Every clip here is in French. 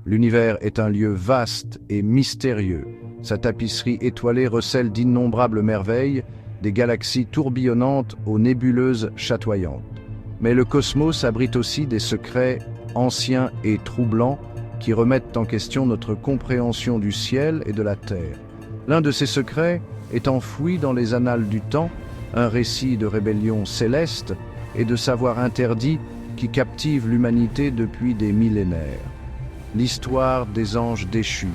L'univers est un lieu vaste et mystérieux. Sa tapisserie étoilée recèle d'innombrables merveilles, des galaxies tourbillonnantes aux nébuleuses chatoyantes. Mais le cosmos abrite aussi des secrets anciens et troublants qui remettent en question notre compréhension du ciel et de la terre. L'un de ces secrets est enfoui dans les annales du temps, un récit de rébellion céleste et de savoir interdit qui captive l'humanité depuis des millénaires. L'histoire des anges déchus.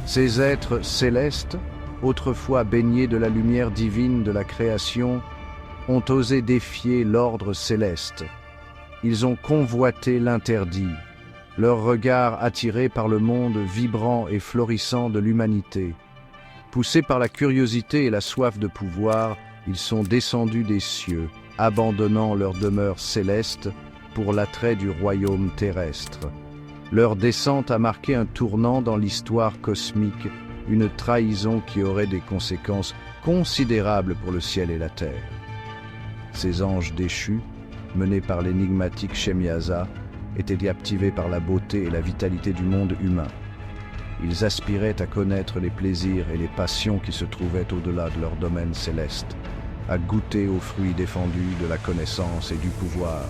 Ces êtres célestes, autrefois baignés de la lumière divine de la création, ont osé défier l'ordre céleste. Ils ont convoité l'interdit, leur regard attiré par le monde vibrant et florissant de l'humanité. Poussés par la curiosité et la soif de pouvoir, ils sont descendus des cieux, abandonnant leur demeure céleste pour l'attrait du royaume terrestre. Leur descente a marqué un tournant dans l'histoire cosmique, une trahison qui aurait des conséquences considérables pour le ciel et la terre. Ces anges déchus, menés par l'énigmatique Shemyaza, étaient captivés par la beauté et la vitalité du monde humain. Ils aspiraient à connaître les plaisirs et les passions qui se trouvaient au-delà de leur domaine céleste, à goûter aux fruits défendus de la connaissance et du pouvoir.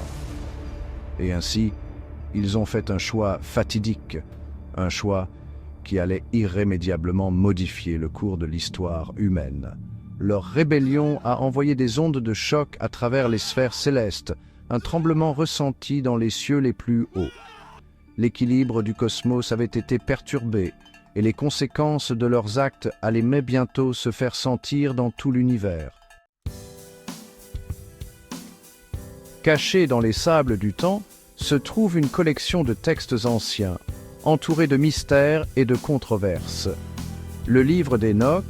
Et ainsi, ils ont fait un choix fatidique, un choix qui allait irrémédiablement modifier le cours de l'histoire humaine. Leur rébellion a envoyé des ondes de choc à travers les sphères célestes, un tremblement ressenti dans les cieux les plus hauts. L'équilibre du cosmos avait été perturbé, et les conséquences de leurs actes allaient mais bientôt se faire sentir dans tout l'univers. Cachée dans les sables du temps, se trouve une collection de textes anciens, entourés de mystères et de controverses. Le livre d'Enoch,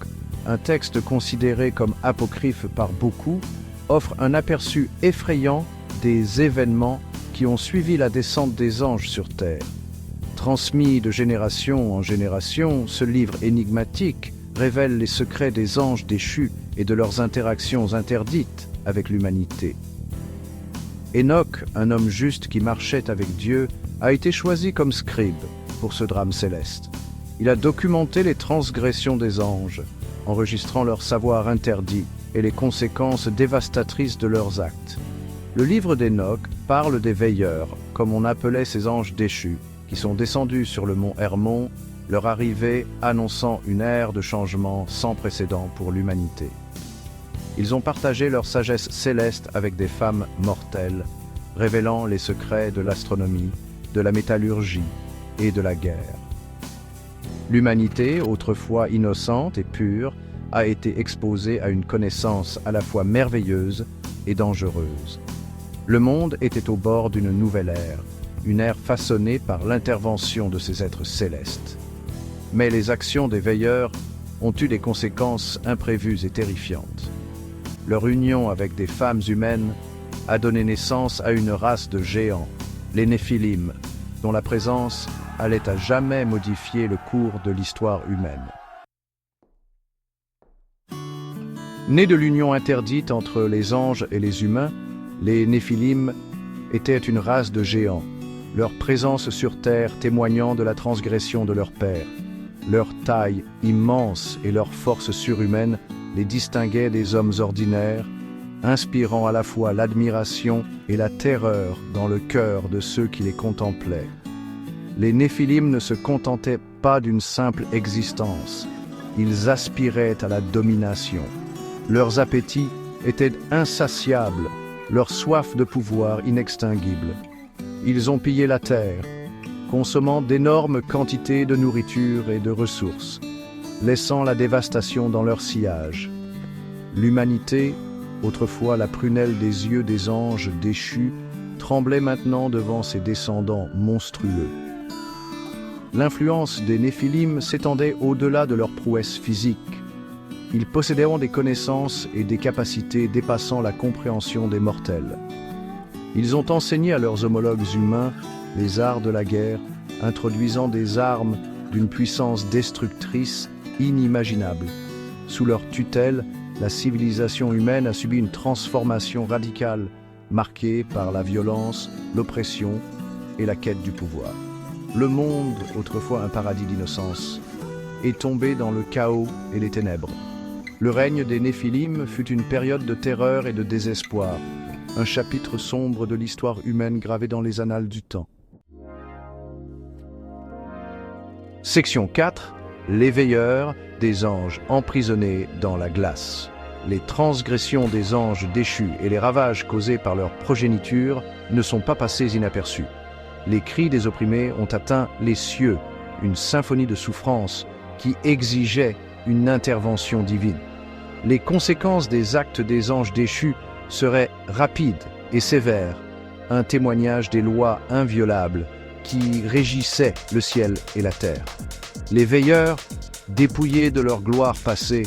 un texte considéré comme apocryphe par beaucoup, offre un aperçu effrayant des événements qui ont suivi la descente des anges sur terre. Transmis de génération en génération, ce livre énigmatique révèle les secrets des anges déchus et de leurs interactions interdites avec l'humanité. Enoch, un homme juste qui marchait avec Dieu, a été choisi comme scribe pour ce drame céleste. Il a documenté les transgressions des anges, enregistrant leur savoir interdit et les conséquences dévastatrices de leurs actes. Le livre d'Enoch parle des veilleurs, comme on appelait ces anges déchus, qui sont descendus sur le mont Hermon, leur arrivée annonçant une ère de changement sans précédent pour l'humanité. Ils ont partagé leur sagesse céleste avec des femmes mortelles, révélant les secrets de l'astronomie, de la métallurgie et de la guerre. L'humanité, autrefois innocente et pure, a été exposée à une connaissance à la fois merveilleuse et dangereuse. Le monde était au bord d'une nouvelle ère, une ère façonnée par l'intervention de ces êtres célestes. Mais les actions des veilleurs ont eu des conséquences imprévues et terrifiantes. Leur union avec des femmes humaines a donné naissance à une race de géants, les Néphilim, dont la présence allait à jamais modifier le cours de l'histoire humaine. Nés de l'union interdite entre les anges et les humains, les Néphilim étaient une race de géants, leur présence sur terre témoignant de la transgression de leur père. Leur taille immense et leur force surhumaine les distinguaient des hommes ordinaires, inspirant à la fois l'admiration et la terreur dans le cœur de ceux qui les contemplaient. Les Néphilim ne se contentaient pas d'une simple existence, ils aspiraient à la domination. Leurs appétits étaient insatiables, leur soif de pouvoir inextinguible. Ils ont pillé la terre, consommant d'énormes quantités de nourriture et de ressources, laissant la dévastation dans leur sillage. L'humanité, autrefois la prunelle des yeux des anges déchus, tremblait maintenant devant ces descendants monstrueux. L'influence des Néphilim s'étendait au-delà de leurs prouesses physiques. Ils possédaient des connaissances et des capacités dépassant la compréhension des mortels. Ils ont enseigné à leurs homologues humains les arts de la guerre, introduisant des armes d'une puissance destructrice inimaginable. Sous leur tutelle, la civilisation humaine a subi une transformation radicale, marquée par la violence, l'oppression et la quête du pouvoir. le monde, autrefois un paradis d'innocence, est tombé dans le chaos et les ténèbres. Le règne des Néphilim fut une période de terreur et de désespoir, un chapitre sombre de l'histoire humaine gravé dans les annales du temps. Section 4. Les veilleurs des anges emprisonnés dans la glace. Les transgressions des anges déchus et les ravages causés par leur progéniture ne sont pas passés inaperçus. Les cris des opprimés ont atteint les cieux, une symphonie de souffrance qui exigeait une intervention divine. Les conséquences des actes des anges déchus seraient rapides et sévères, un témoignage des lois inviolables qui régissaient le ciel et la terre. Les veilleurs, dépouillés de leur gloire passée,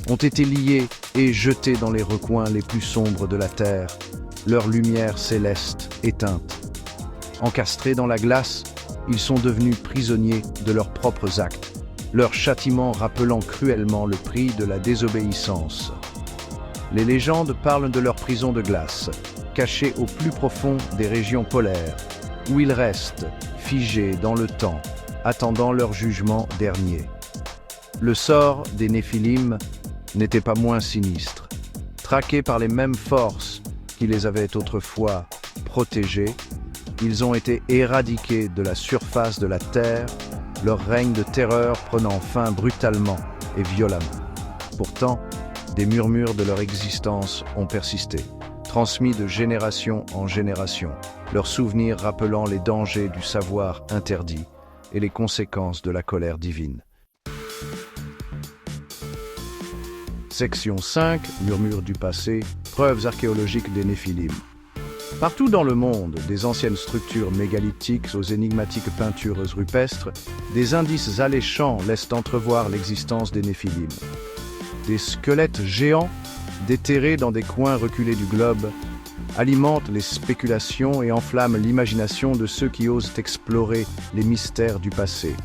ont été liés et jetés dans les recoins les plus sombres de la terre, leur lumière céleste éteinte. Encastrés dans la glace, ils sont devenus prisonniers de leurs propres actes, leur châtiment rappelant cruellement le prix de la désobéissance. Les légendes parlent de leur prison de glace, cachée au plus profond des régions polaires, où ils restent, figés dans le temps, attendant leur jugement dernier. Le sort des Néphilim n'était pas moins sinistre. Traqués par les mêmes forces qui les avaient autrefois protégés, ils ont été éradiqués de la surface de la terre, leur règne de terreur prenant fin brutalement et violemment. Pourtant, des murmures de leur existence ont persisté, transmis de génération en génération, leurs souvenirs rappelant les dangers du savoir interdit et les conséquences de la colère divine. Section 5, Murmures du passé, preuves archéologiques des Néphilim. Partout dans le monde, des anciennes structures mégalithiques aux énigmatiques peintures rupestres, des indices alléchants laissent entrevoir l'existence des Néphilim. Des squelettes géants, déterrés dans des coins reculés du globe, alimentent les spéculations et enflamment l'imagination de ceux qui osent explorer les mystères du passé.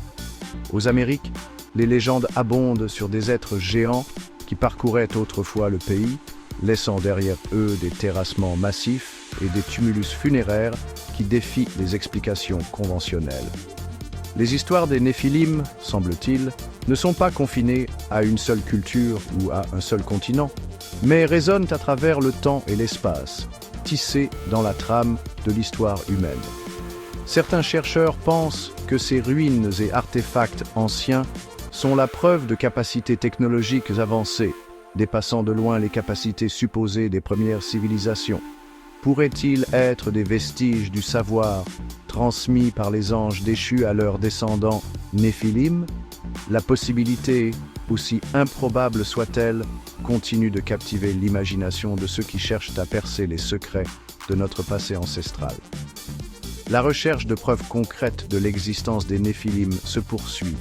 Aux Amériques, les légendes abondent sur des êtres géants qui parcouraient autrefois le pays, laissant derrière eux des terrassements massifs et des tumulus funéraires qui défient les explications conventionnelles. Les histoires des Néphilim, semble-t-il, ne sont pas confinées à une seule culture ou à un seul continent, mais résonnent à travers le temps et l'espace, tissées dans la trame de l'histoire humaine. Certains chercheurs pensent que ces ruines et artefacts anciens sont la preuve de capacités technologiques avancées, dépassant de loin les capacités supposées des premières civilisations. Pourraient-ils être des vestiges du savoir transmis par les anges déchus à leurs descendants Néphilim? La possibilité, aussi improbable soit-elle, continue de captiver l'imagination de ceux qui cherchent à percer les secrets de notre passé ancestral. La recherche de preuves concrètes de l'existence des Néphilim se poursuit.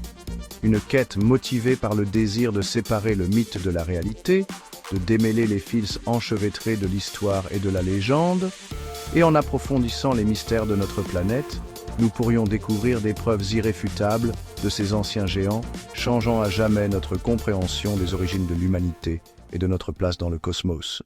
Une quête motivée par le désir de séparer le mythe de la réalité, de démêler les fils enchevêtrés de l'histoire et de la légende, et en approfondissant les mystères de notre planète, nous pourrions découvrir des preuves irréfutables de ces anciens géants, changeant à jamais notre compréhension des origines de l'humanité et de notre place dans le cosmos.